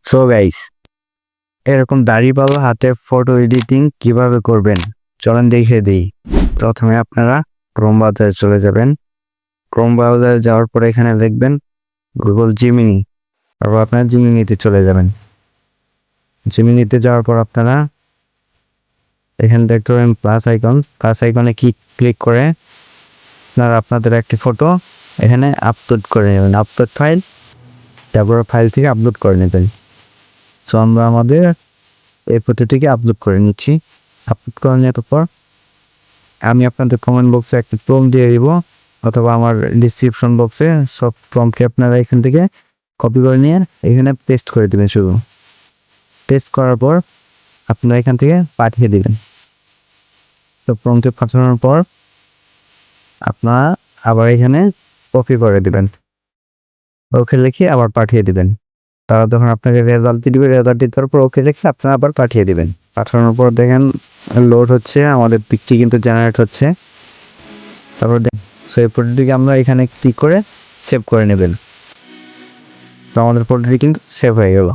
So guys, এরকম দাড়িপাল্লা হাতে ফটো এডিটিং কিভাবে করবেন চলেন দেখে দিই। প্রথমে আপনারা ক্রোম ব্রাউজারে চলে যাবেন। ক্রোম ব্রাউজারে যাওয়ার পরে এখানে লিখবেন গুগল জিমিনি। তারপর আপনারা জিমিনিতে চলে যাবেন। জিমিনিতে যাওয়ার পর আপনারা এখানে দেখতে পাবেন প্লাস আইকনে ক্লিক করে আপনারা আপনাদের একটি ফটো এখানে আপলোড করে নেবেন। আপলোড ফাইল, তারপর ফাইল থেকে আপলোড করে নেবেন। সো আমরা আমাদের এই ফটোটিকে আপলোড করে নিচ্ছি। আপলোড করে নেওয়ার পর আমি আপনাদের কমেন্ট বক্সে একটা প্রম্পট দিয়ে দিব, অথবা আমার ডিসক্রিপশন বক্সে সব প্রম্পটকে আপনারা এখান থেকে কপি করে নিয়ে এখানে পেস্ট করে দেবেন। শুধু পেস্ট করার পর আপনারা এখান থেকে পাঠিয়ে দিবেন। তো প্রম্পটে পাঠানোর পর আপনারা আবার এখানে কপি করে দিবেন, ওকে লিখে আবার পাঠিয়ে দিবেন। তারা যখন আপনাকে রেজাল্ট দিবে, রেজাল্ট দেওয়ার পর ওকে লিখে আপনারা আবার পাঠিয়ে দিবেন। পাঠানোর পর দেখেন লোড হচ্ছে, আমাদের পিকটি কিন্তু জেনারেট হচ্ছে। তারপর সেই ফটোটিকে আমরা এখানে ক্লিক করে সেভ করে নেবেন। তো আমাদের ফটোটি কিন্তু সেভ হয়ে গেল।